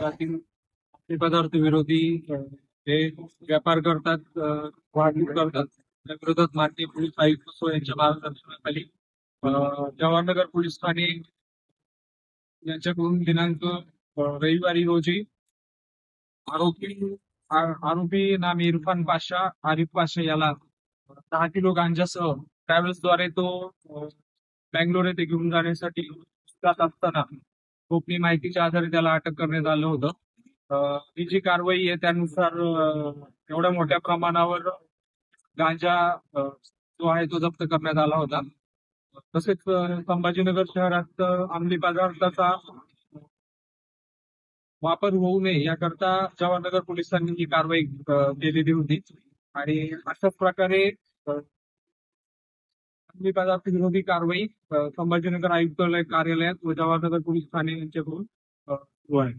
शहरातील अंमली पदार्थ विरोधी जे व्यापार करतात, वाहतूक करतात, त्या विरोधात माननीय पोलीस आयुक्त यांच्या मार्गदर्शनाखाली जवाहरनगर पोलीस ठाणे यांच्याकडून दिनांक रविवारी रोजी आरोपी आरोपी नाम इरफान पाशा आरिफ पाशा याला 10 किलो गांजासह ट्रॅव्हल्सद्वारे तो बँगलोर येथे घेऊन जाण्यासाठी जात असताना गोपनीय माहितीच्या आधारे त्याला अटक करण्यात आलं होतं. ही जी कारवाई आहे त्यानुसार एवढ्या मोठ्या प्रमाणावर गांजा जो आहे तो जप्त करण्यात आला होता. तसेच संभाजीनगर शहरात अंमली पदार्थाचा वापर होऊ नये याकरता जवाहरनगर पोलिसांनी ही कारवाई केलेली होती आणि अशाच प्रकारे अंमली पदार्थ विरोधी कारवाई संभाजीनगर आयुक्तालय कार्यालयात व जवाहरनगर पोलीस ठाणे यांच्याकडून सुरू आहे.